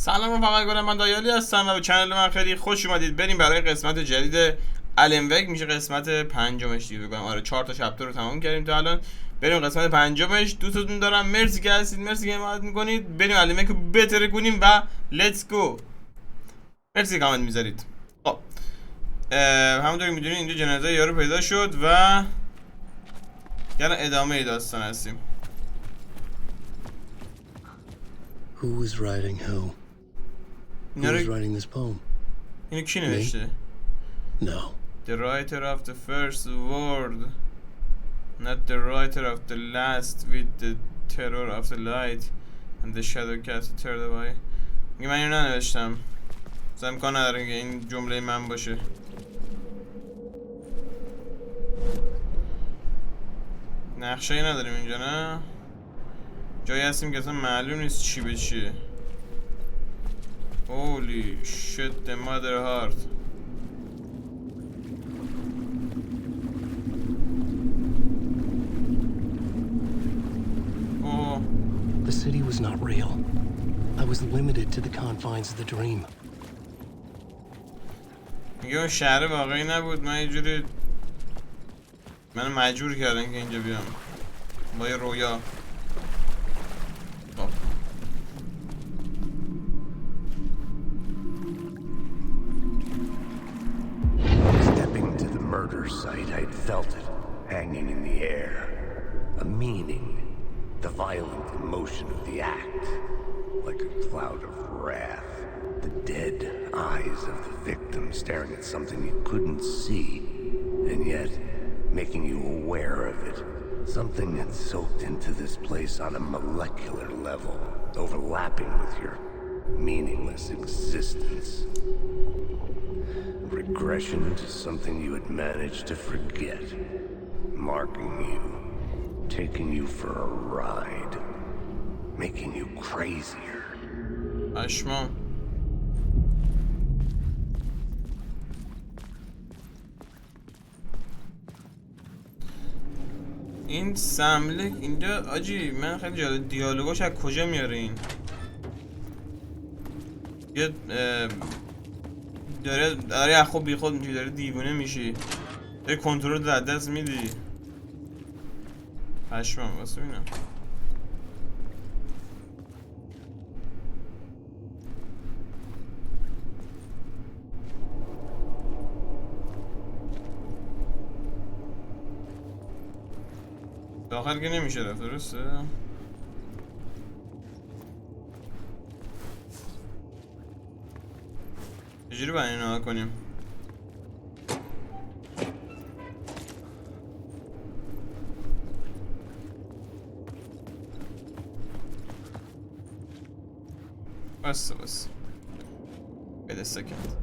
سلام رفقای گلم، من دایالی هستم و به چنل من خیلی خوش اومدید. بریم برای قسمت جدید الانوگ، میشه قسمت پنجمش دیگه بگم. آره 4 تا چپتر رو تمام کردیم تا الان. بریم قسمت پنجمش. دوستتون دارم، مرسی که هستید، مرسی که حمایت میکنید. بریم الانوگ رو بهتر کنیم و لیتس گو. مرسی کامنت میذارید. خب همونطور که میدونید اینجا جنازه یارو پیدا شد و یعنی ادامه داستان هستیم. Who was writing who? Who was writing this poem? اینو کی نوشته؟ No. The writer of the first word, not the writer of the last, with the terror of the light and the shadow cast third away. میگه من اینو ننوشتم. امکان نداره که این جمله من باشه. نقشه‌ای نداریم اینجا، نه؟ جایی هستیم که اصلا معلوم نیست چی به چیه. Holy shit, the mother heart. Oh. The city was not real. I was limited to the confines of the dream. میگه اون شهر واقعی نبود. من یه جوری منو مجبور کردن که اینجا بیام با یه رویا. Stepping to the murder site, I'd felt it hanging in the air. A meaning, the violent emotion of the act, like a cloud of wrath. The dead eyes of the victim staring at something you couldn't see, and yet making you aware of it. Something had soaked into this place on a molecular level, overlapping with your meaningless existence. Regression to something you had managed to forget, marking you, taking you for a ride, making you crazier. اشما این سملک اینجا آجی من خیلی جالب. دیالوگاش از کجا میاره این؟ یه داره خب بی خود میگی، داره دیوونه میشی، داره کنترل در دست میدی. پشمام واسه ببینم. داخل که نمیشه رفت، درسته؟ چجوری باید اینو ها کنیم؟ بس بده سکند.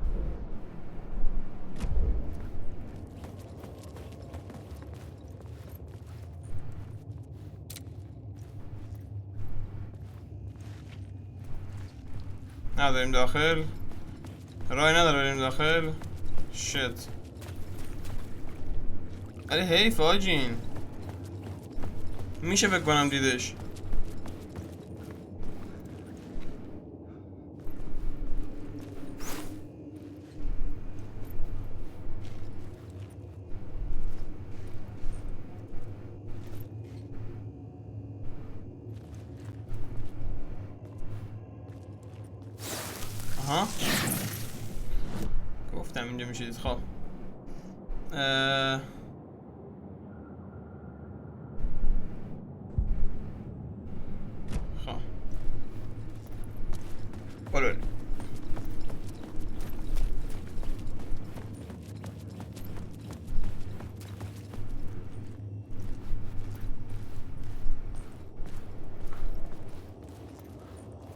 نداریم داخل، رای نداره بریم داخل. شت ولی حیف آجین، میشه فکر کنم دیدش. آها گفتم اینجا میشه دید. خب خب برو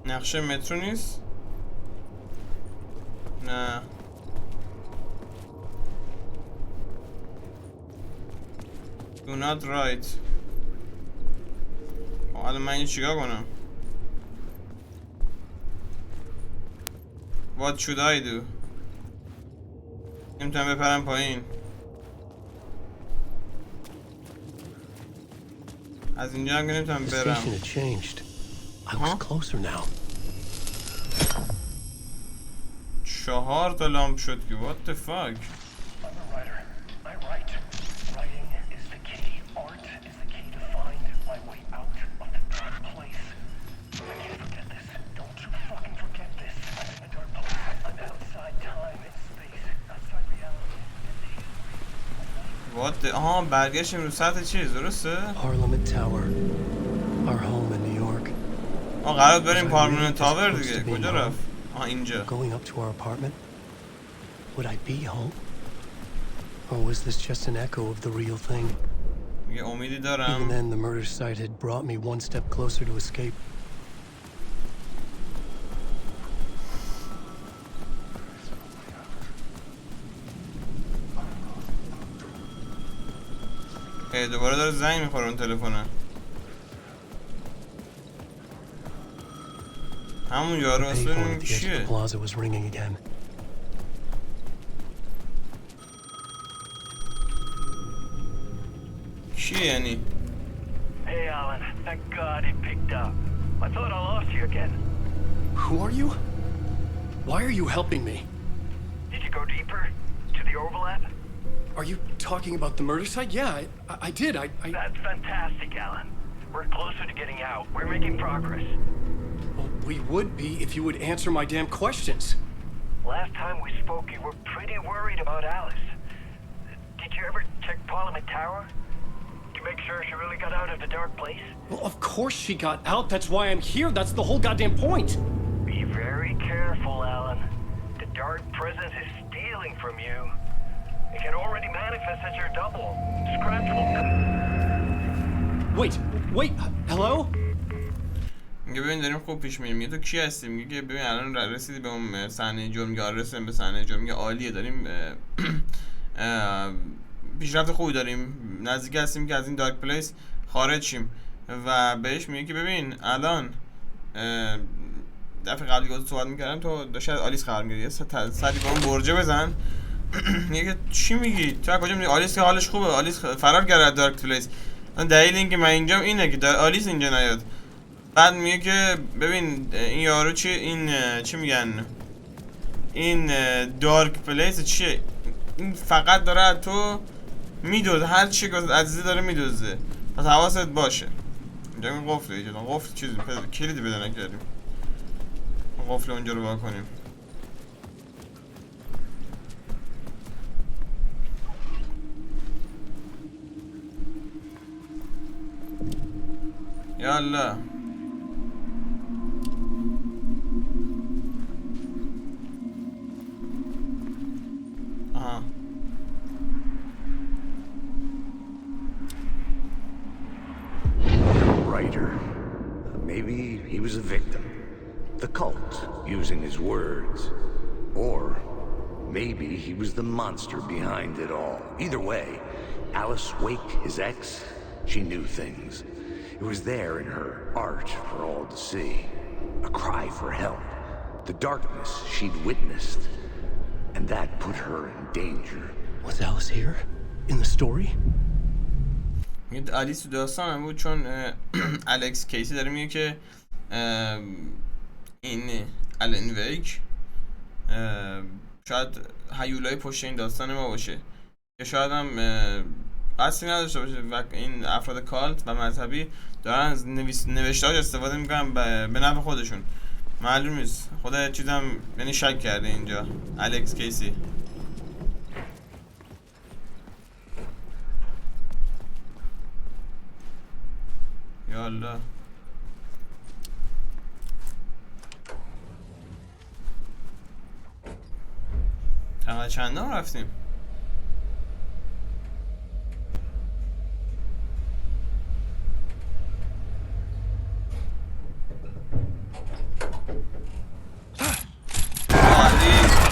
نقشه مترو نیست؟ نه Do not write. حالا من اینو چیکار کنم؟ What should I do? نمیتونم بپرم پایین. از اینجا هم که نمیتونم برم. I was closer now. 4 تا لامپ شد که what the fuck. آها برگشتیم رو سطح چیز درسته؟ Parliament Tower, our home in New York. قرار بریم پارلمنت تاور دیگه. کجا رفت؟ اینجا. Going up to our apartment. Would I be home? Or was this just an echo of the real thing? میگه امیدی Even دارم. then, the murder site had brought me one step closer to escape. دوباره داره زنگ میخوره اون تلفنه. همون یارو اصلا این کیه؟ کیه یعنی؟ Hey Alan, thank God it picked up. I thought I lost you again. Who are you? Why are you helping me? Did you go deeper to the overlap? Are you talking about the murder site? Yeah, I did. I... That's fantastic, Alan. We're closer to getting out. We're making progress. Well, we would be if you would answer my damn questions. Last time we spoke, you were pretty worried about Alice. Did you ever check Parliament Tower? To make sure she really got out of the dark place? Well, of course she got out. That's why I'm here. That's the whole goddamn point. Be very careful, Alan. The dark presence is stealing from you. It can already manifest as your double. Scratch will come. Wait, hello? میگه ببین داریم خوب پیش میریم. میگه تو کی هستی؟ میگه ببین الان رسیدی به اون صحنه جرم. میگه آره رسیدیم به صحنه جرم. میگه عالیه داریم پیشرفت خوبی داریم. نزدیک هستیم که از این دارک پلیس خارج شیم. و بهش میگه که ببین الان دفعه قبلی که صحبت میکردم تو داشتی از آلیس خبر میگیری. سری به اون برجه بزن. میگه چی میگی؟ تو از کجا میگی؟ آلیس که حالش خوبه. آلیس فرار کرده از دارک پلیس. دلیل اینکه من اینجام اینه که آلیس اینجا نیاد. بعد میگه که ببین این یارو چی این چی میگن این دارک پلیس چیه؟ این فقط داره تو میدوزه. هر چی که عزیزی داره میدوزه. پس حواست باشه. اینجا این قفله ایجا قفل چیزی کلیدی پیدا نکردیم. قفل اونجا رو واکنیم. یالا آها Writer. Maybe he was a victim. The cult, using his words. Or maybe he was the monster behind it all. Either way, Alice Wake, his ex, she knew things. It was there in her art for all to see. A cry for help. The darkness she'd witnessed. And that put her in danger. Was Alice here? In the story? میگه آلیس تو داستان هم بود چون الکس کیسی داره میگه که این آلن ویک شاید هیولای پشت این داستان ما باشه که شاید هم اصلی نداشته باشه و این افراد کالت و مذهبی دارن از نوشته‌هاش استفاده میکنن به نفع خودشون. معلوم نیست. خدا چیزم یعنی شک کرده اینجا الکس کیسی. یالا تقریبا چندم رفتیم؟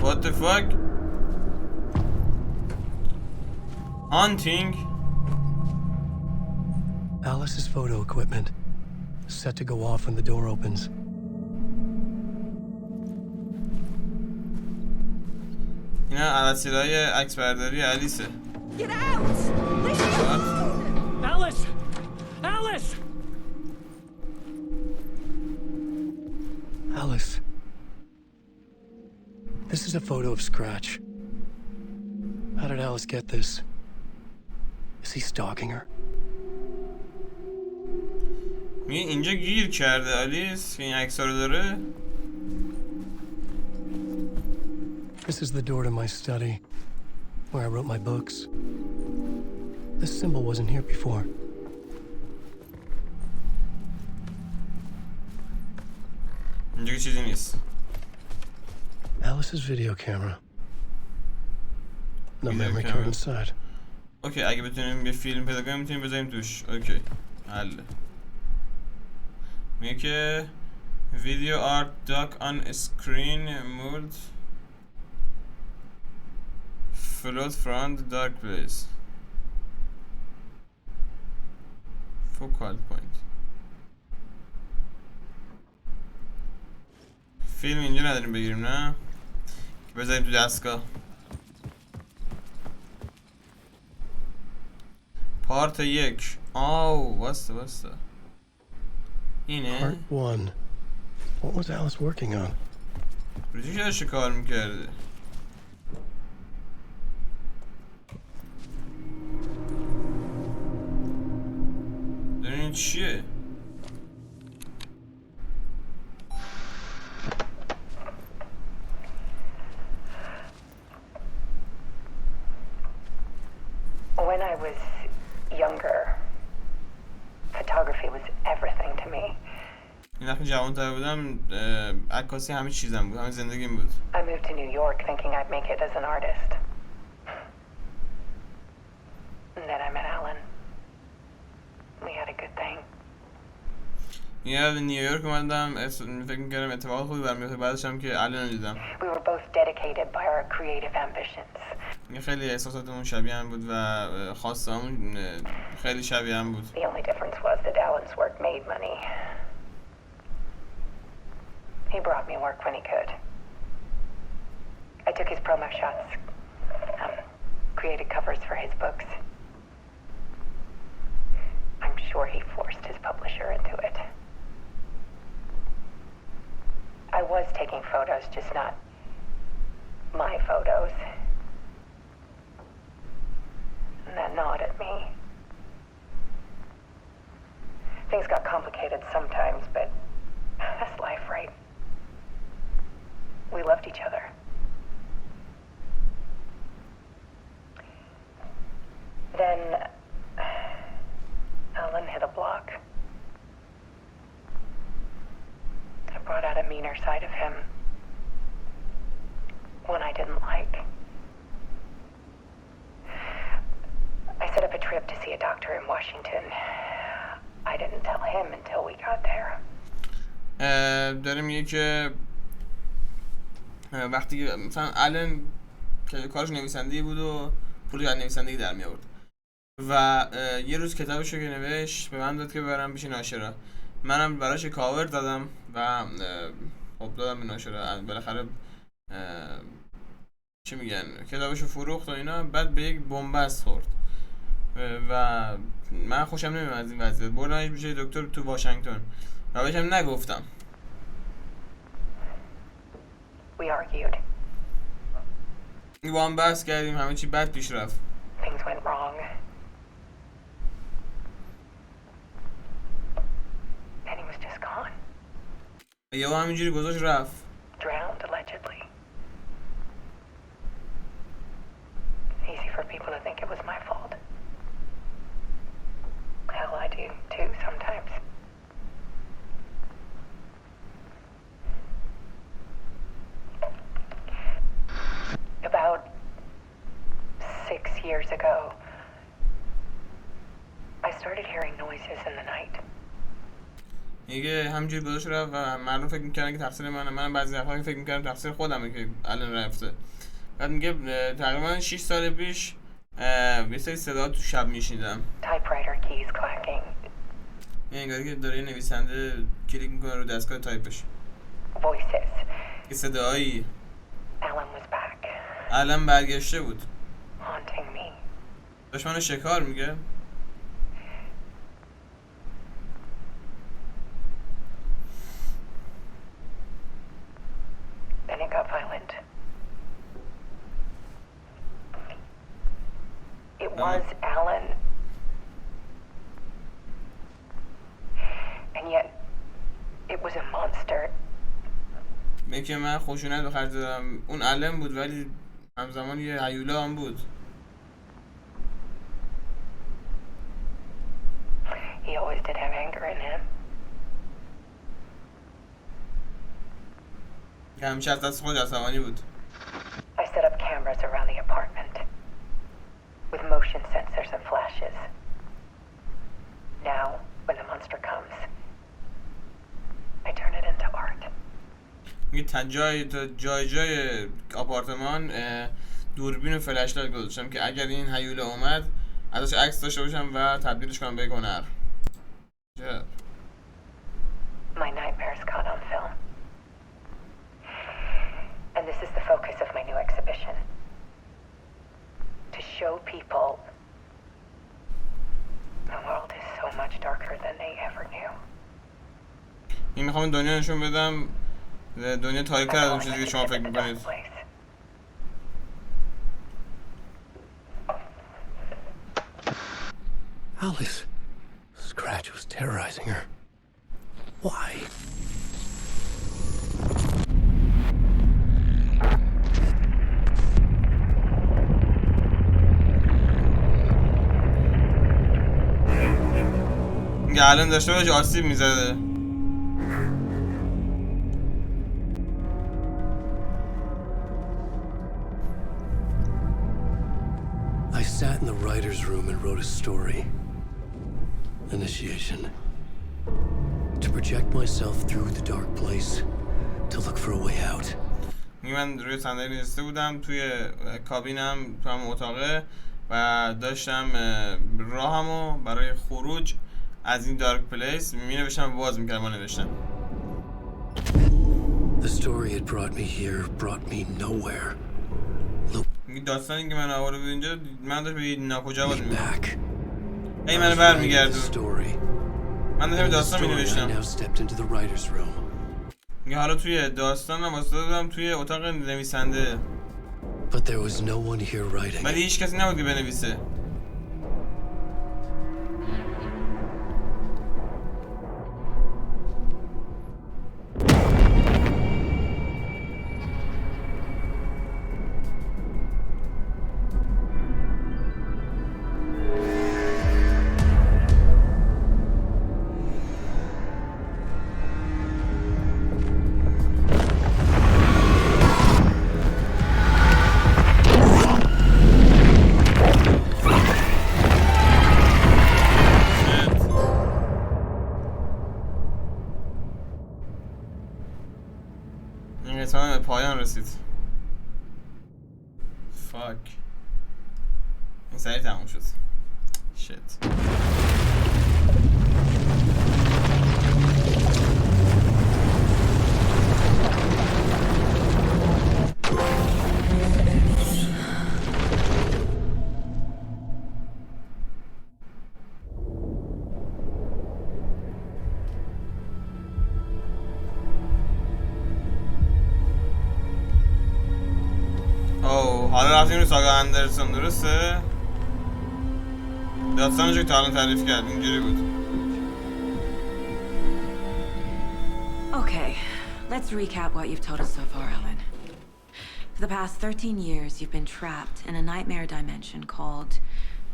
What the fuck? Hunting? Alice's photo equipment. Set to go off when the door opens. اینا وسیله‌های عکس برداری الیسه. Get out! Alice! Alice! Alice. This is a photo of Scratch. How did Alice get this? Is he stalking her? اینجا گیر کرده آلیس که این عکس‌ها رو داره. This is the door to my study, where I wrote my books. This symbol wasn't here before. اینجا که چیزی نیست. Alice's video camera. No Video memory camera. card inside. اوکی اگه بتونیم یه فیلم پیدا کنیم میتونیم بذاریم توش. اوکی حله. میگه که video art doc on screen mode float from the dark place focal point. فیلم اینجا نداریم بگیریم نه که بذاریم تو دستگاه. پارت 1 واسه اینه. Part 1. What was Alice working on? روزی که داشته کار میکرده. دارین این چیه؟ When I was younger, photography was everything to me. این وقتی جوان‌تر بودم عکاسی همه چیزم بود، همه زندگیم بود. I moved to New York thinking I'd make it as an artist. And then I met Alan. We had a good thing. یه به نیویورک اومدم فکر می‌کردم اتفاق خوبی برام میفته، بعدش هم که الان دیدم. We were both dedicated by our creative ambitions. یه خیلی احساساتمون شبیه هم بود و خواسته‌مون خیلی شبیه هم بود. The only difference was that Alan's work made money. He brought me work when he could. I took his promo shots, created covers for his books. I'm sure he forced his publisher into it. I was taking photos, just not my photos. And that gnawed at me. Things got complicated sometimes, but that's life, right? We loved each other. Then Alan hit a block. I brought out a meaner side of him. One I didn't like. I set up a trip to see a doctor in Washington. I didn't tell him until we got there. داره میگه که وقتی مثلا الان که کارش نویسندگی بود و پولی از نویسندگی در می آورد و یه روز کتابش رو که نوشت به من داد که ببرم پیش ناشرا. منم براش کاور دادم و خب دادم به ناشرا. بالاخره چی میگن کتابش رو فروخت و اینا. بعد به یک بنبست خورد و من خوشم نمیاد از این وضعیت. بردمش پیش دکتر تو واشنگتن و بهشم نگفتم. We argued. با هم بحث کردیم، همه چی بد پیش رفت. Things went wrong. And he was just gone. یهو همینجوری گذاشت رفت. Drowned, allegedly. Easy for people to think it was my fault. Hell, I do too sometimes. About 6 years ago, I started hearing noises in the night. میگه همینجوری گذاشت رفت و مردم فکر می‌کردن که تقصیر منه. منم بعضی وقتا فکر می‌کردم تقصیر خودمه که الان رفته. بعد میگه تقریبا 6 سال پیش یه سری صدا تو شب میشنیدم. Typewriter keys clacking. یه انگاری که داره نویسنده کلیک میکنه رو دستگاه تایپش. Voices. یه صدایی. Alan was back. الان برگشته بود. Haunting me. داشت منو شکار میگه. Then it got violent. was Alan. And yet, it was a monster. میگه که من خشونت به خرج دادم، اون علم بود ولی همزمان یه هیولا هم بود. He always did have anger in him. که همیشه از دست خود عصبانی بود. I set up cameras around the apartment with motion sensors and flashes. Now, when the monster comes, I turn it into art. میگه جای آپارتمان دوربین و فلش لایت گذاشتم که اگر این هیولا اومد ازش عکس داشته باشم و تبدیلش کنم به یک هنر. My nightmares caught on film. And this is the focus of my new exhibition. To show people the world is so much darker than they ever knew. این میخوام دنیا نشون بدم دنیا تاریک‌تر از اون چیزی که شما فکر میکنید. Alice. Scratch was terrorizing her. Why? میگه الان داشته باشه آسیب میزده. I sat in the writer's room and wrote a story. Initiation. To project myself through the dark place, to look for a way out. من روی صندلی نشسته بودم توی کابینم تو هم اتاقه و داشتم راهمو برای خروج از این دارک پلیس می نوشتم و باز میکردم و نوشتم. The story had brought me here, brought me nowhere. این داستانی که من آورده بود اینجا من داشت به ناکجا باز می‌بردم. ای I منو was برمیگردون. writing the story. من داشتم In the داستان story, I می‌نوشتم. now stepped into the writer's room. میگه حالا توی داستان من واسطه بودم توی اتاق نویسنده. But there was no one here writing. ولی هیچ کسی نبود که بنویسه. به پایان رسید. فاک این سریع تموم شد. شت. حالا رفتیم رو ساگا اندرسون درسته؟ داستانش که تا الان تعریف کرد اینجوری بود. Okay, let's recap what you've told us so far, Alan. For the past 13 years, you've been trapped in a nightmare dimension called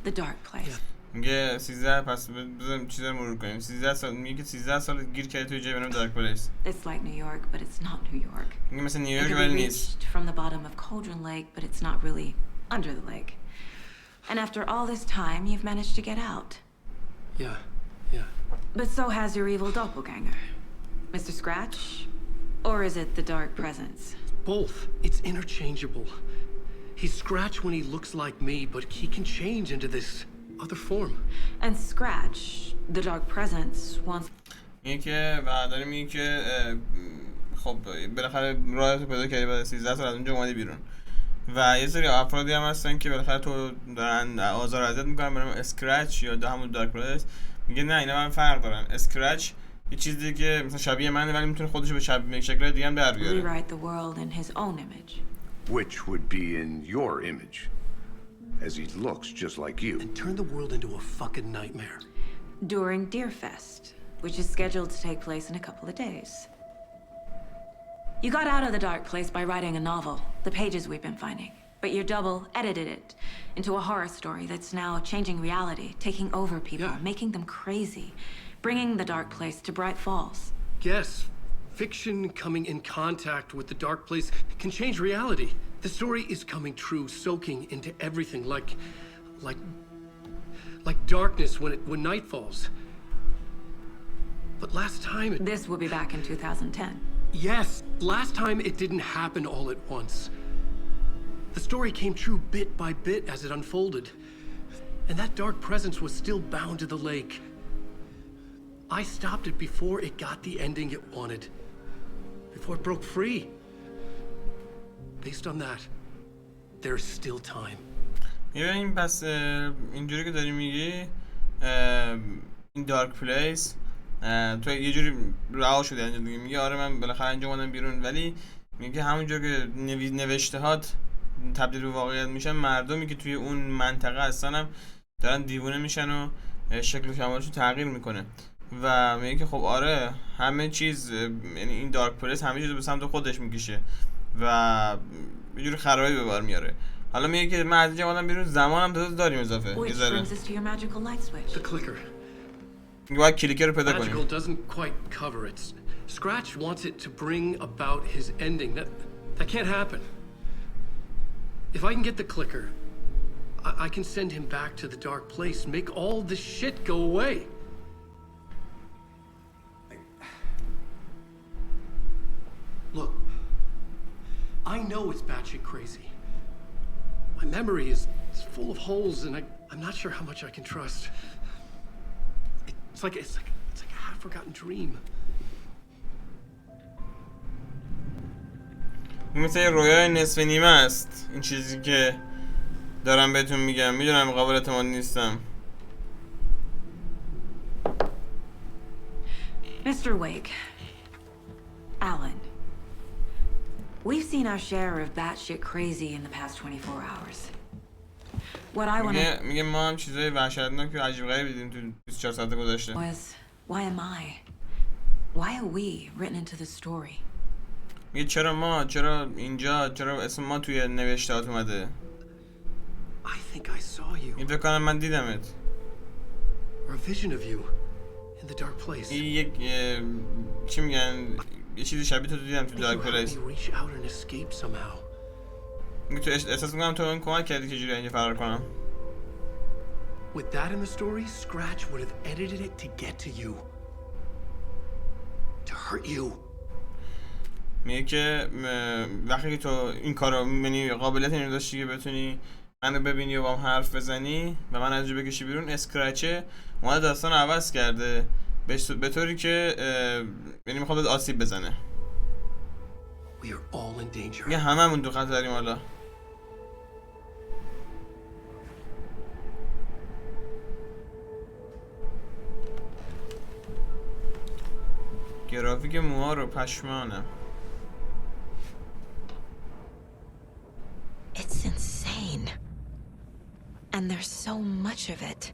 the dark place. میگه 13 پس بذاریم چیزا رو مرور کنیم. 13 سال میگه 13 سال گیر کرده توی جای به نام دارک پلیس. It's like New York, but it's not New York. میگه مثل نیویورک It could ولی be نیست. reached from the bottom of Cauldron Lake, but it's not really under the lake. And after all this time, you've managed to get out. Yeah. But so has your evil doppelganger, Mr. Scratch, or is it the dark presence? Both. It's interchangeable. He's Scratch when he looks like me, but he can change into this other form. And Scratch, the dark presence, wants. این که و داریم این که خب بالاخره راهتو پیدا کردی بعد 13 سال از اونجا اومدی بیرون و یه سری افرادی هم هستن که بالاخره تو دارن آزار اذیت میکنن به نام اسکرچ یا همون دارک پلیس. میگه نه اینا من فرق دارن. اسکرچ یه چیزی که مثلا شبیه منه ولی میتونه خودشو به شکل دیگه هم در بیاره. Rewrite the world in his own image. Which would be in your image. as he looks just like you. And turn the world into a fucking nightmare. During Deerfest, which is scheduled to take place in a couple of days. You got out of the dark place by writing a novel, the pages we've been finding. But your double edited it into a horror story that's now changing reality, taking over people, making them crazy, bringing the dark place to Bright Falls. Yes, fiction coming in contact with the dark place can change reality. The story is coming true, soaking into everything like darkness when night falls. But last time This will be back in 2010. Yes, last time it didn't happen all at once. The story came true bit by bit as it unfolded. And that dark presence was still bound to the lake. I stopped it before it got the ending it wanted. Before it broke free. Based on that, there's still time. این پس اینجوری که داری میگی این دارک پلیس تو یه جوری رها شده انجام دیگه. میگه آره من بالاخره انجام دادم بیرون، ولی میگه همونجور که نوشتهات تبدیل به واقعیت میشن، مردمی که توی اون منطقه هستن هم دارن دیوونه میشن و شکل و شمالشون تغییر میکنه. و میگه که خب آره همه چیز، یعنی این دارک پلیس همه چیز رو به سمت خودش میکشه و یه جوری خرابی به بار میاره. حالا میگه که من از اینجا اومدم بیرون، زمانم تازه داریم اضافه. Which brings us to your magical light switch. The clicker. باید کلیکر رو پیدا کنیم. Magical doesn't quite cover it. Scratch wants it to bring about his ending. That can't happen. If I can get the clicker, I can send him back to the dark place, make all this shit go away. Look, I know it's batshit crazy. My memory is full of holes, and I'm not sure how much I can trust. It's like a half-forgotten dream. این مثل یه رویای نصف نیمه است. این چیزی که دارم بهتون میگم، میدونم قابل اعتماد نیستم. Mr. Wake, Alan, we've seen our share of batshit crazy in the past 24 hours. What I want to میگه ما هم چیزای وحشتناک و عجیب غریب دیدیم تو 24 ساعت گذشته. was, why am I? Why are we written into the story? میگه چرا اینجا، چرا اسم ما توی نوشتهات اومده؟ I think I saw you. این فکر کنم من دیدمت. Or a vision of you in the dark place. این یک چی میگن، یه چیزی شبیه تو دیدم تو دارک پلیس. Reach out and escape somehow. میگه تو احساس میکنم تو اون کمک کردی که جوری اینجا فرار کنم. With that in the story, Scratch would have edited it to get to you. To hurt you. میگه که وقتی که تو این کارو، یعنی قابلیت اینو داشتی که بتونی منو ببینی و با هم حرف بزنی و من از جو بکشی بیرون، اسکرچه اومده داستان عوض کرده به طوری که یعنی میخواد بهت آسیب بزنه. We are all in danger. میگه هممون تو خطریم حالا. گرافیک موها رو پشمانم. It's insane. And there's so much of it.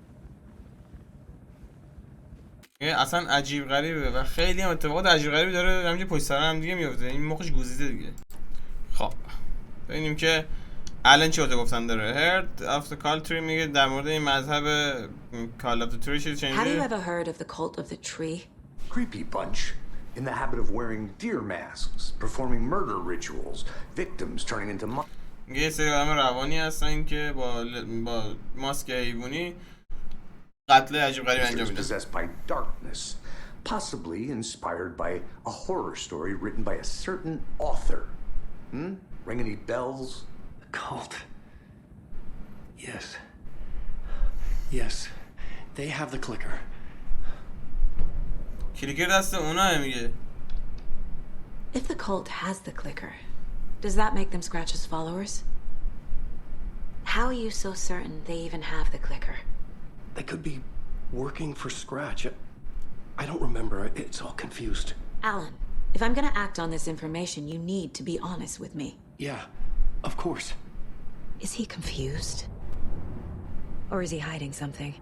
اصلا عجیب غریبه و خیلی هم اتفاقات عجیب غریبی داره همینجا پشت سر هم دیگه میفته. این مخش گوزیده دیگه. خب ببینیم که الان چی گفتن داره. Heard of the cult tree میگه در مورد این مذهب Call of the Tree چیزی شنیدی؟ Have you ever heard of the cult of the tree? Creepy bunch. In the habit of wearing deer masks, performing murder rituals, victims turning into میگه یه سری آدم روانی هستن که با ماسک حیوانی قتل عجیب غریب انجام میدن. possessed by darkness, possibly inspired by a horror story written by a certain author. Ring any bells? The cult. Yes. Yes. They have the clicker. کلیکر دست اوناه میگه. If the cult has the clicker, does that make them Scratch's followers? How are you so certain they even have the clicker? They could be working for Scratch. I don't remember. It's all confused. Alan, if I'm gonna act on this information, you need to be honest with me. Yeah, of course. Is he confused? Or is he hiding something?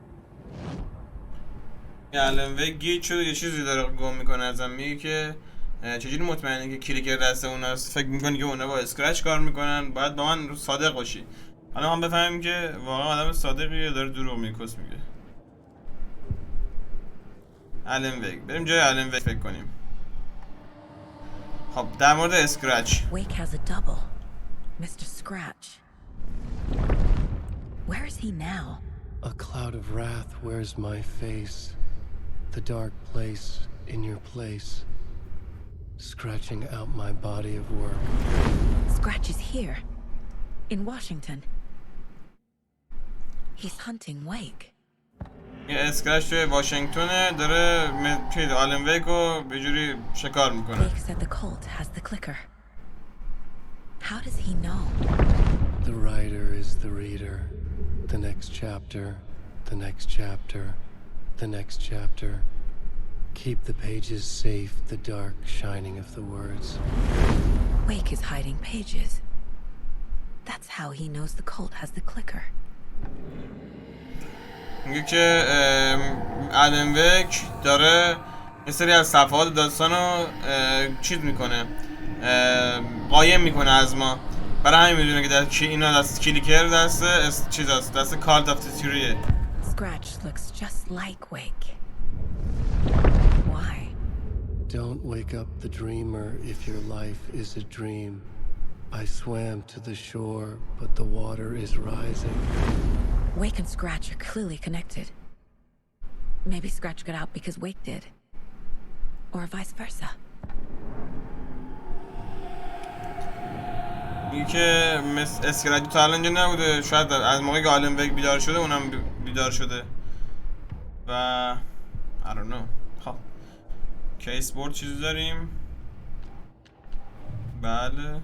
الان وی گیج شده یه چیزی داره گم میکنه ازم. میگه که چجوری مطمئنی که کلیکر دست اوناست؟ فکر میکنی که اونا با اسکرچ کار میکنن؟ باید با من صادق باشی. حالا هم بفهمیم که واقعا آدم صادقیه داره دروغ میکس میگه. الان ویک بریم جای الان ویک فکر کنیم. خب در مورد اسکرچ. Wake has a double, Mr. Scratch. Where is he now? A cloud of wrath wears my face. The dark place in your place. Scratching out my body of work. Scratch is here, in Washington. He's hunting Wake. یه اسکرچ توی واشنگتونه داره چیز آلن ویک رو به جوری شکار میکنه. Wake said the cult has the clicker. How does he know? The writer is the reader. The next chapter, the next chapter, the next chapter. Keep the pages safe, the dark shining of the words. Wake is hiding pages. That's how he knows the cult has the clicker. میگه که آلن ویک داره یه سری از صفحات داستان رو چیز میکنه، قایم میکنه از ما. برای همین میدونه که اینا دست کلیکر دست چیز هست، دست کالت آف تیوریه. Scratch looks just like Wake. Why? Don't wake up the dreamer if your life is a dream. I swam to the shore, but the water is rising. Wake and Scratch are clearly connected. Maybe Scratch got out because Wake did. Or vice versa. میگه که اسکرچ تا الان اینجا نبوده، شاید از موقعی که آلن ویک بیدار شده اونم بیدار شده و I don't know. خب کیس بورد چیزی داریم. بله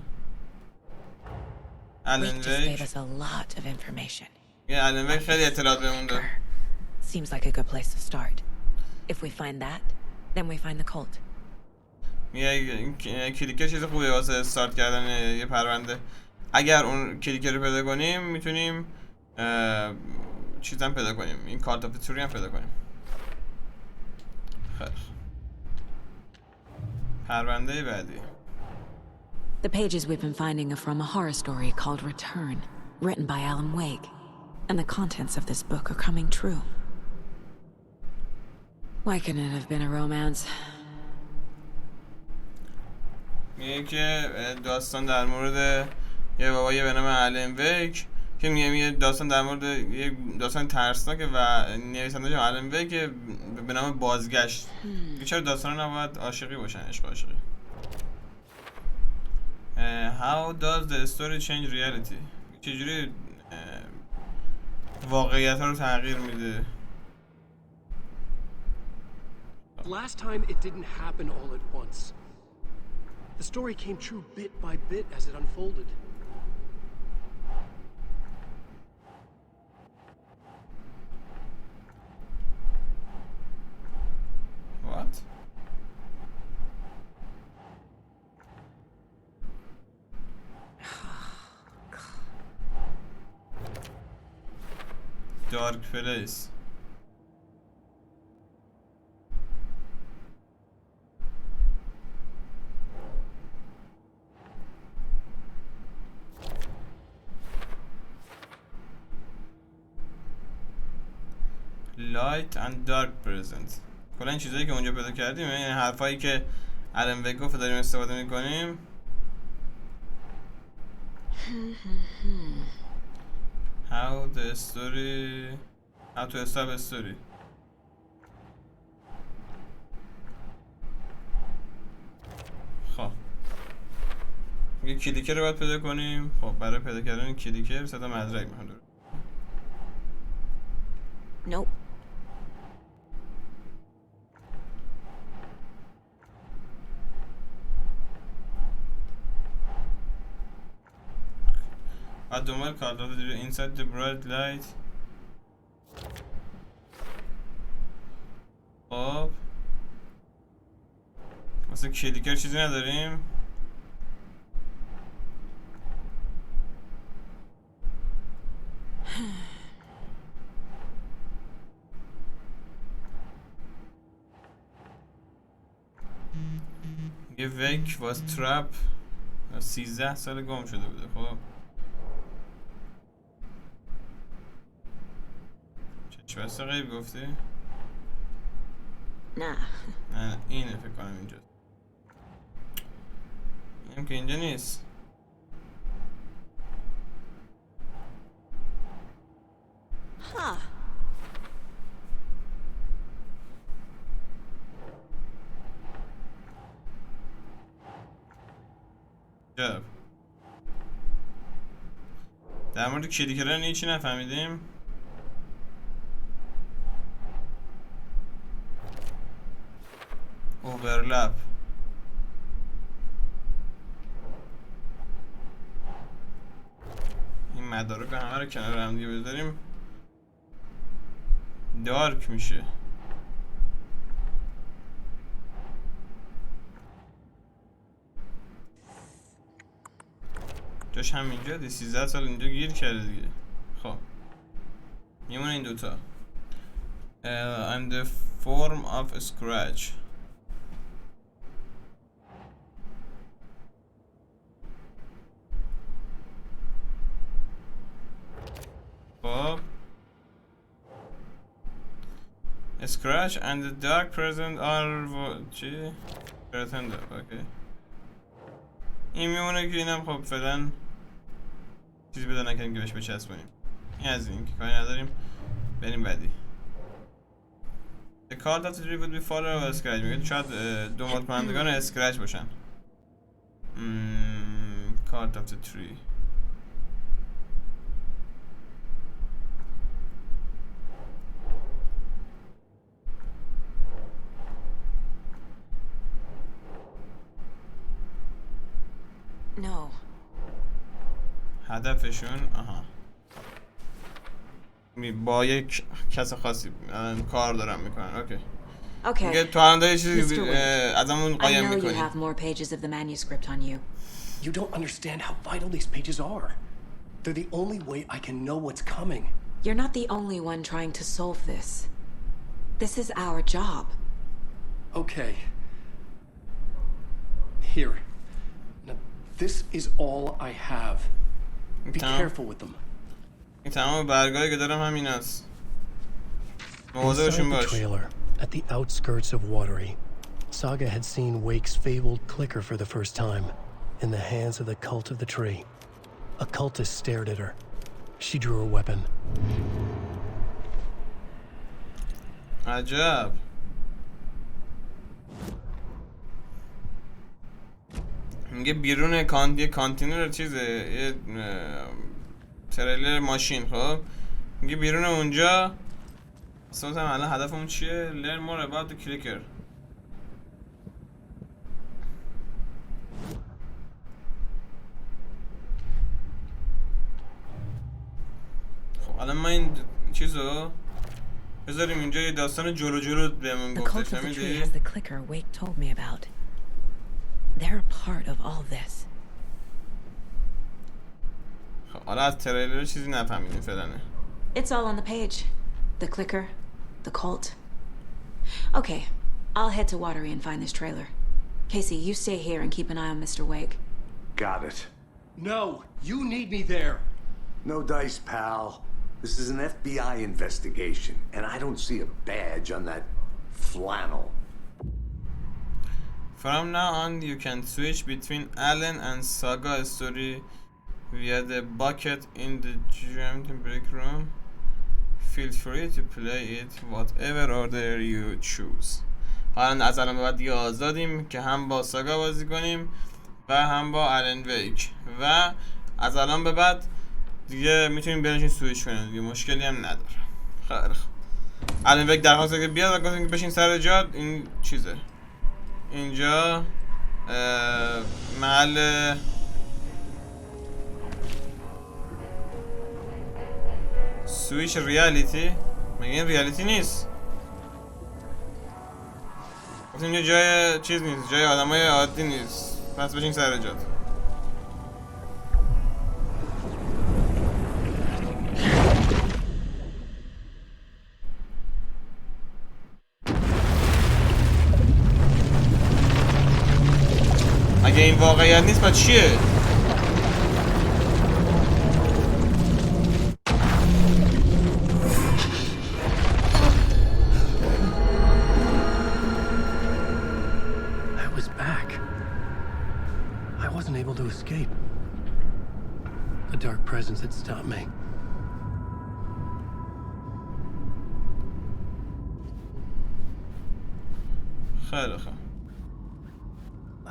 آلن Wake just gave ویک. us a lot of information. یه آلن ویک خیلی اطلاعات بهمون داد. Seems like a good place to start. If we find that, then we find the cult. میگه کلیکر چیز خوبه واسه استارت کردن یه پرونده. اگر اون کلیکر رو پیدا کنیم میتونیم چیزم پیدا کنیم، این کارت آف توری هم پیدا کنیم. خیلی پرونده بعدی. The pages we've been finding are from a horror story called Return, written by Alan Wake. And the contents of this book are coming true. Why couldn't it have been a romance? میگه که داستان در مورد یه بابایی به نام آلن ویک که میگه داستان در مورد یه داستان ترسناکه و نویسنده آلن ویک به نام بازگشت. چرا داستان نباید عاشقی باشن، عشق عاشقی. How does the story change reality? چجوری واقعیت ها رو تغییر میده؟ Last time it didn't happen all at once. The story came true bit by bit as it unfolded. What? Dark place. Light and dark present. کلا این چیزایی که اونجا پیدا کردیم، یعنی حرفایی که آلن ویک گفت داریم استفاده میکنیم. How to stop a story. خب یه کلیکر رو باید پیدا کنیم. خب برای پیدا کردن کلیکر صدا مدرک میخوام داره. Nope. بعد دنبال کارت داره inside the bright light. خب واسه کلیکر چیزی نداریم. یه ویک واز ترپ 13 سال گم شده بوده. خب چشم غیب گفتی؟ Nah. نه اینه فکر کنم اینجا. اینم که اینجا نیست. Huh. جب در مورد کلیکران هیچی نفهمیدیم. اوورلپ این مدارک همه رو کنار هم دیگه بذاریم دارک میشه. جاش همینجا دی 13 سال اینجا گیر کرده دیگه. خب میمونه این دوتا. I'm the form of a scratch. خب scratch and the dark present are چی؟ pretender. اوکی این میمونه که اینم خب فعلا چیزی پیدا نکنیم که بهش بچسبونیم. این از این که کاری نداریم. بریم بعدی. The cult of the tree would be follower of scratch. میگه شاید دنبال کنندگان اسکرچ باشن. Cult of the tree. No. هدفشون با یک کس خاصی کار دارن میکنن. اوکی. میگه تو الان داری چیزی ازمون قایم میکنی. I know you have more pages of the manuscript on you. You don't understand how vital these pages are. They're the only way I can know what's coming. You're not the only one trying to solve this. This is our job. Okay. Here. Now, this is all I have. Be careful with them. این تمام برگاهی که دارم همین است. مواظبشون باش. Trailer, at the outskirts of Watery, Saga had seen Wake's fabled clicker for the first time, in the hands of the cult of the tree. A cultist stared at her. She drew her weapon. عجب. میگه بیرون کانتینر چیزه یه تریلر ماشین. خب میگه بیرون اونجا اصلا الان هدفمون چیه؟ learn more about the clicker. خب الان ما این چیزو بذاریم اینجا یه داستان جلو بهمون گفتش. نمیدی؟ The clicker Wake told me about. They're a part of all this. حالا از تریلر چیزی نفهمیدیم فعلا. It's all on the page. The clicker, the cult. Okay, I'll head to Watery and find this trailer. Casey, you stay here and keep an eye on Mr. Wake. Got it. No, you need me there. No dice, pal. This is an FBI investigation, and I don't see a badge on that flannel. From now on, you can switch between Alan and Saga story via the bucket in the jammed break room. Feel free to play it whatever order you choose. حالا از الان به بعد دیگه آزادیم که هم با ساگا بازی کنیم و هم با آلن ویک و از الان به بعد دیگه میتونیم بینشون سویچ کنیم دیگه مشکلی هم نداره. خیلی خوب. آلن ویک درخواست که بیاد و گفتیم که بشین سر جات. این چیزه اینجا محل سویچ ریالیتی. مگه این ریالیتی نیست؟ گفتیم اینجا جای چیز نیست، جای آدمای عادی نیست. پس بشین سر جات. واقعیت نیست پس چیه؟ I was back. I wasn't able to escape. A dark presence had stopped me. خیلی خوب.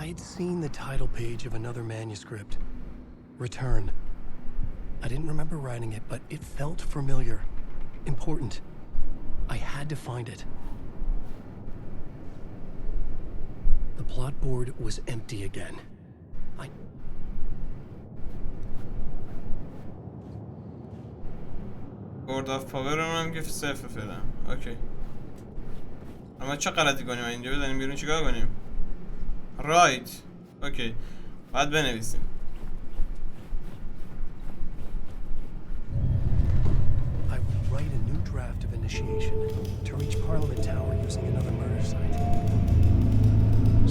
I had seen the title page of another manuscript. Return. I didn't remember writing it, but it felt familiar. Important. I had to find it. The plot board was empty again. بورد آف پاور رو هم که صفر فعلا. اوکی. اما چه غلطی کنیم اینجا بزنیم بیرون چیکار کنیم؟ رایت. اوکی. باید بنویسیم. I would write a new draft of initiation to reach Parliament Tower using another murder site.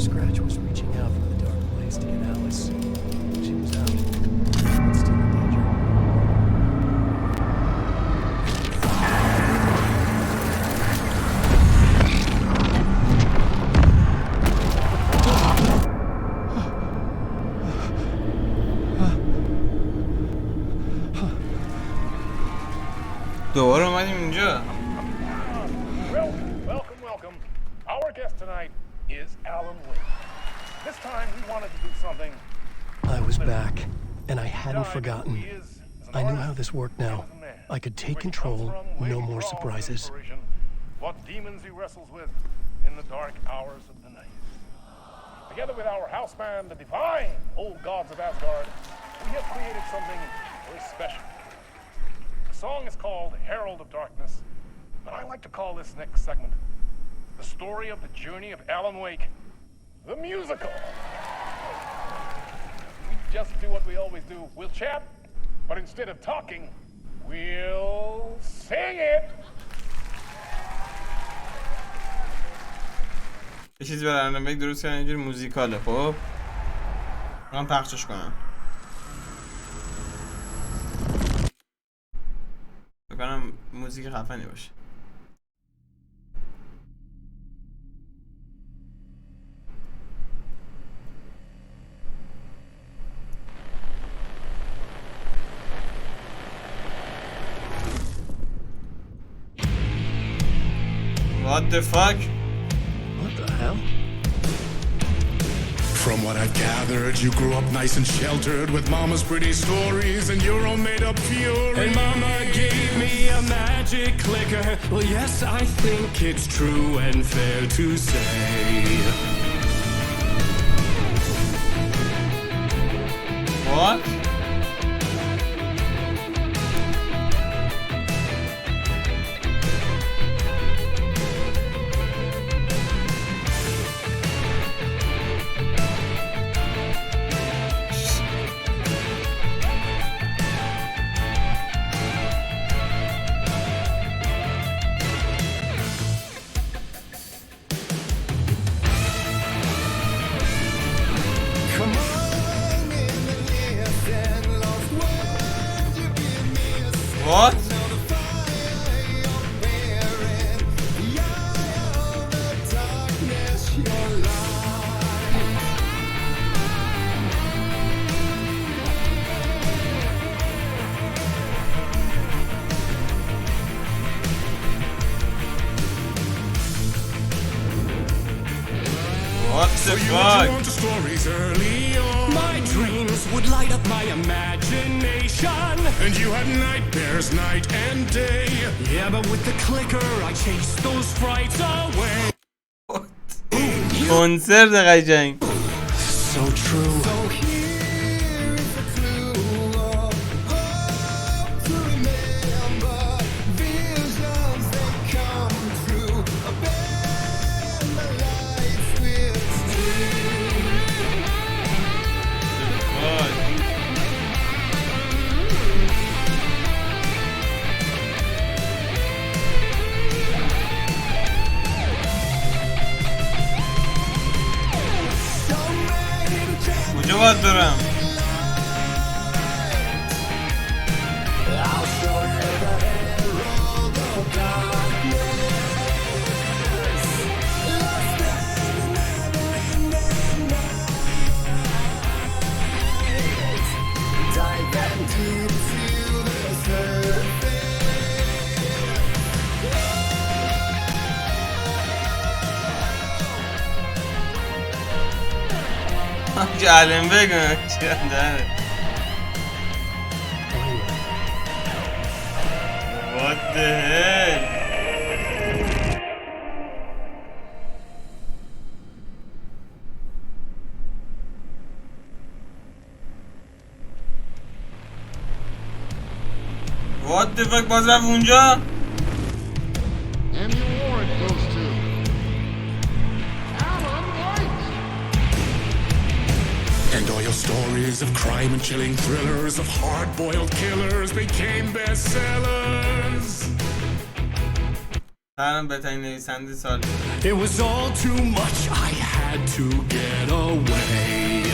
Scratch was reaching out from the dark place to get Alice. She was out, but still in danger. دوباره اومدیم اینجا. Welcome. Our guest tonight is Alan Wake. This time we wanted to do something. I was back, and I hadn't forgotten. I knew how this worked now. I could take control, no more surprises. What demons he wrestles with in the dark hours of the night. Together with our house band, the divine old gods of Asgard, we have created something very special. The song is called Herald of Darkness, but I like to call this next segment the story of the journey of Alan Wake, the musical. We just do what we always do. We'll chat, but instead of talking, we'll sing it. یه چیزی برای الان ویک درست کردن اینجوری موزیکاله. خب من پخشش کنم. بکنم موزیک خفنی باشه. What the fuck? What the hell? From what I gathered, you grew up nice and sheltered with mama's pretty stories and your own made-up fury. And mama gave me a magic clicker. Well, yes, I think it's true and fair to say. What? What? What the fuck? Stories early on. My dreams would light up my imagination. And you had nightmares night and day. Yeah, but with the clicker, I chased those frights away. کنسرت قشنگ. So true. حاجی علم بگم چیه What the hell What the fuck باز رفت اونجا And the award goes to Alan White. And all your stories of crime and chilling thrillers of hard-boiled killers became bestsellers. الان بهترین نویسنده سال It was all too much, I had to get away.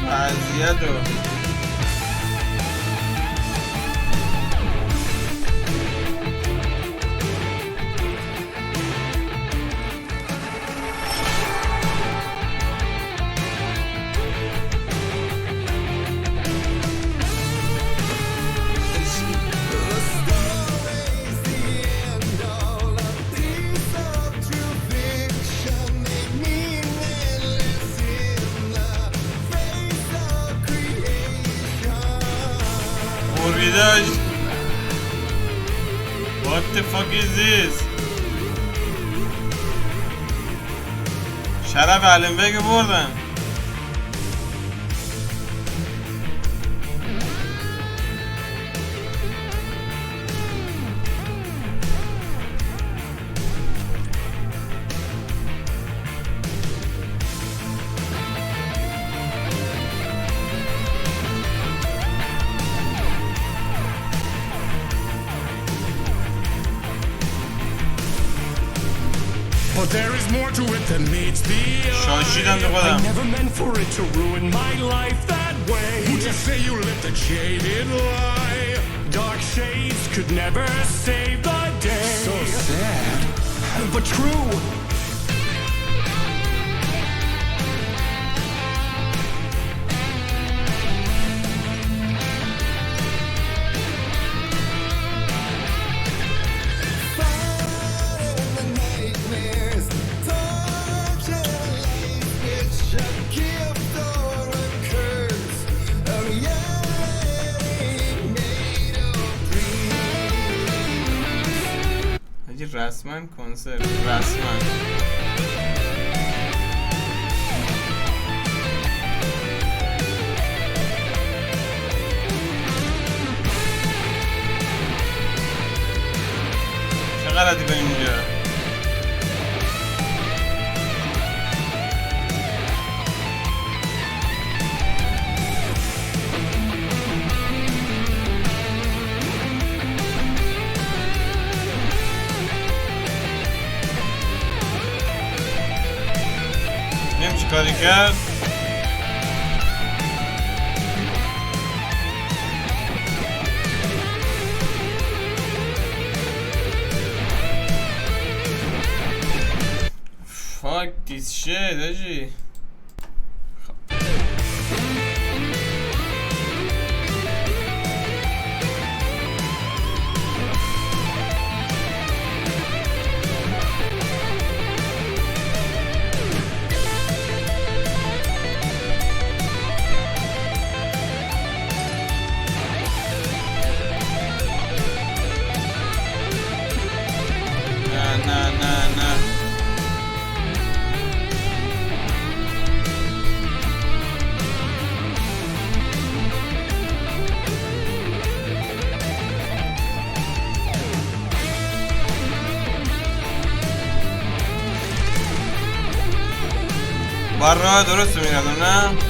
وضعیت رو What the fuck is this? شرف علمبگ بردن But there is more to it than meets the شاشیدم تو I خودم never meant for it to ruin my life that way. Who just say you lived a jaded lie? Dark shades could never save the day. So sad. But true. رسما کنسرت رسما چه غلطی کنیم اینجا کاری کرد Fuck this shit آجی بر راه درست میردم نه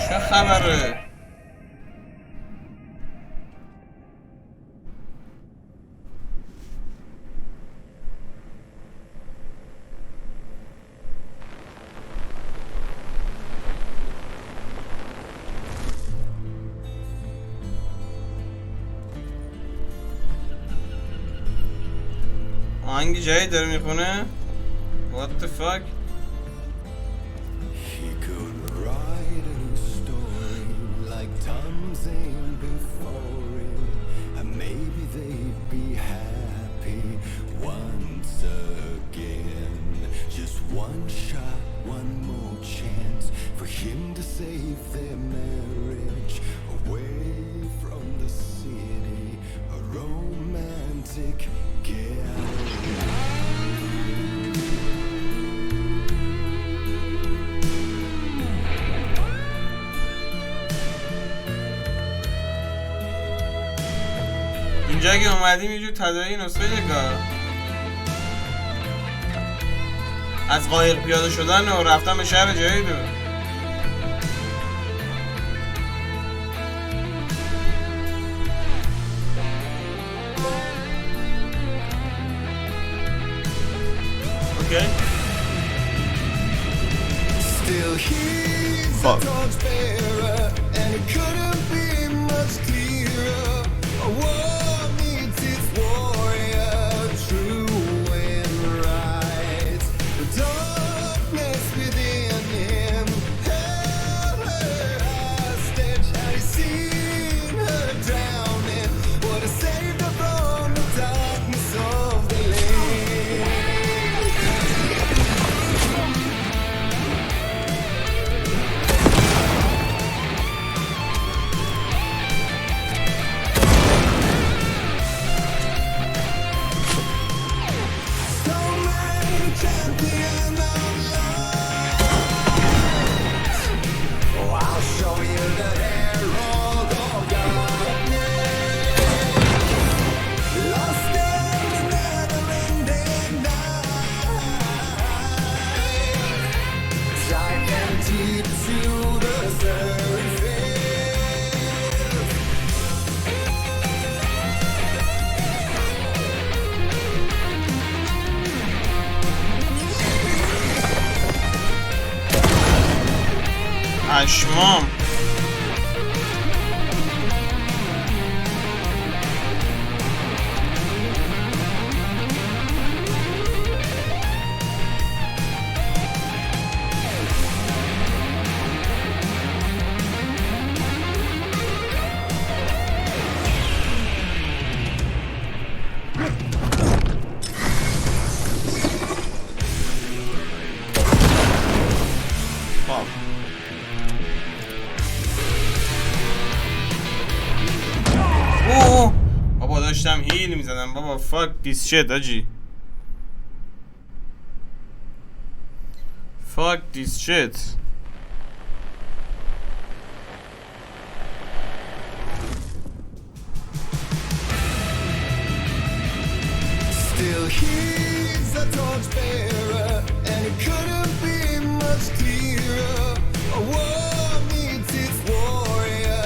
چه خبره؟ آهنگ جایی داره میخونه؟ What the fuck؟ He could write a new story like Tom's ain't before him, and maybe they'd be happy once again. Just one shot, one more chance for him to save their marriage away from the city, a romantic اینجا که اومدیم یه جور تداعی نسخه نگاه از قایق پیاده شدن و رفتن به شهر جدید. Okay. Still he's a torchbearer, and it couldn't be much clearer. A war meets its warrior, true and right. The darkness within him held her hostage. Had he seen her drowning, would have saved her from the darkness of the lake. پشمام. بابا داشتم هیل میزدم بابا. fuck this shit آجی. fuck this shit. Still he's a torchbearer, and it couldn't be much clearer. A war meets its warrior,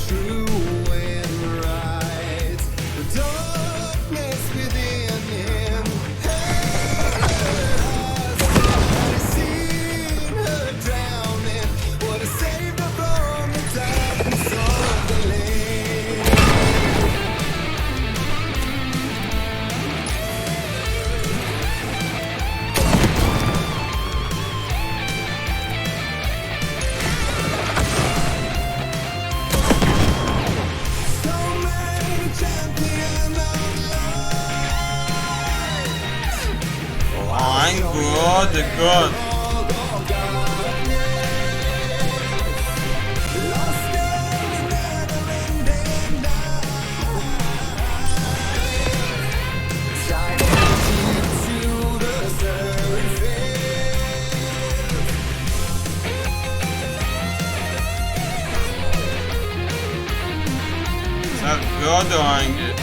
true and right. The darkness within him has seen her drowning. Would have saved her from the darkness of the lake. آهنگ گاد گاد. سر گاد آهنگه.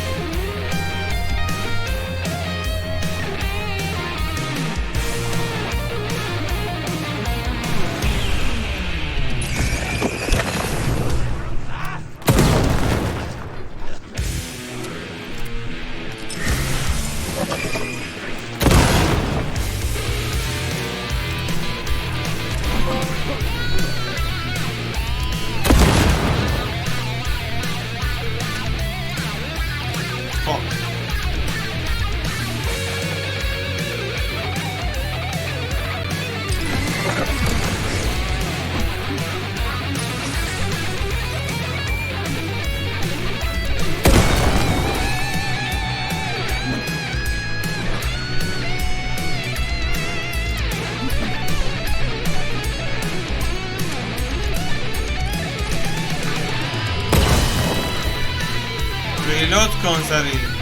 ریلود کن سریع.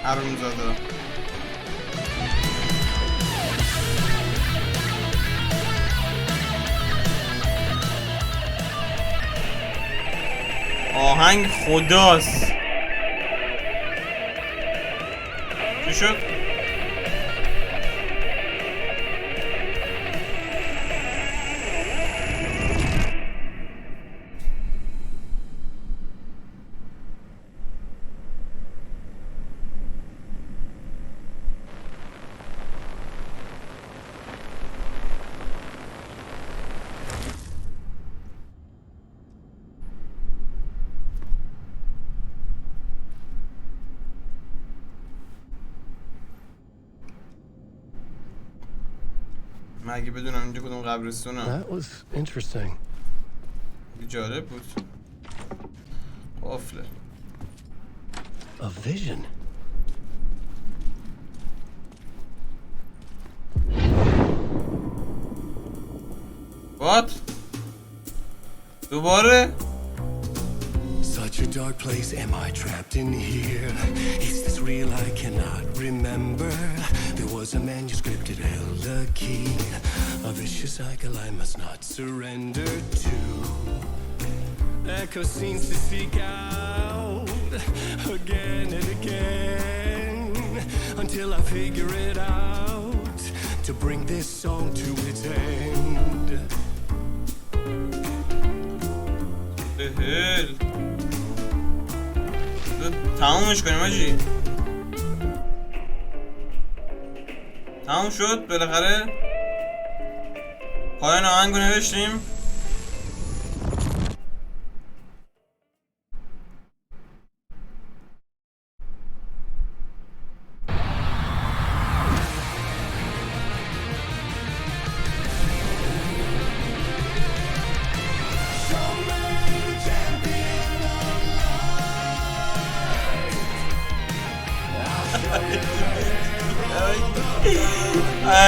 حرومزاده. آهنگ خداست. چی شد؟ مگه بدونم اینجا کدوم قبرستونه؟ That was interesting. جالب بود. قفله. A vision. What? دوباره؟ Such a dark place, am I trapped in here? Is this real? I cannot remember. There was a manuscript, it held a key. A vicious cycle I must not surrender to. Echo seems to seek out again and again until I figure it out to bring this song to its end. The hell? تمومش کنیم آجی. تموم شد بالاخره. پایان آهنگو نوشتیم.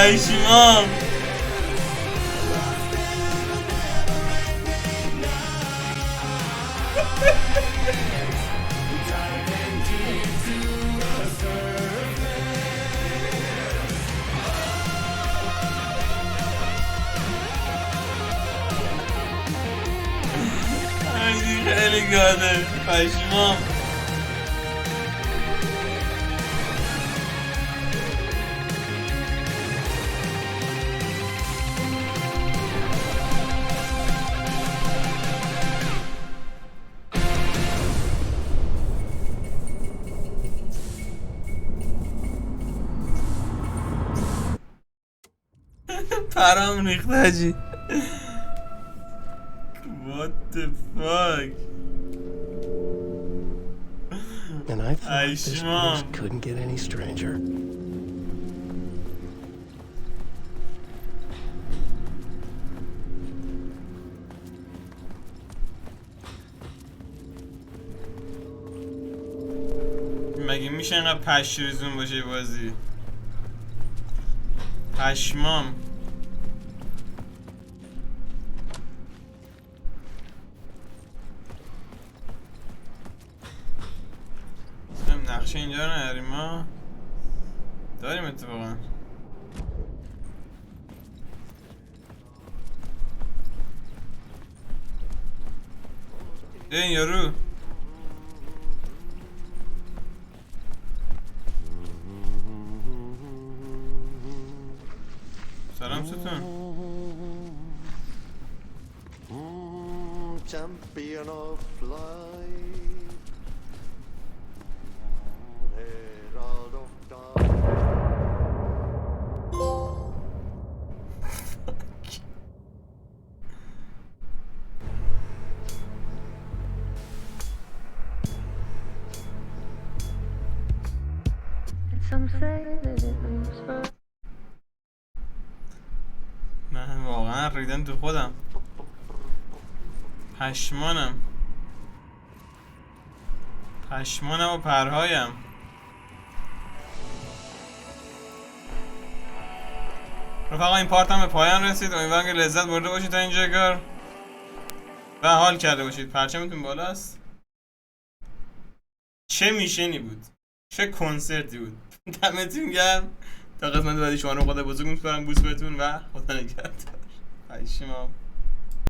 ای شیمام. خیلی گاده پشمام. پرام ریخته حاجی. What the fuck? And I thought this place couldn't get any stranger. مگه میشه اینقدر پش ریزون باشه بازی؟ پشمام. نقشه اینجا رو نداریم ما؟ داریم اتفاقا. این یارو سلام ستون. Champion of life. من واقعا ریدم تو خودم، پشمانم و پرهایم. رفقا این پارت هم به پایان رسید. امیدوارم که لذت برده باشید تا اینجا کار و حال کرده باشید. پرچمتون بالا است. چه میشنی بود، چه کنسرتی بود. دمتون گرم. تا قسمت بعدی شما رو خدا بزرگ می‌سپارم. بوس بهتون و خدا نگهدار. پشمام.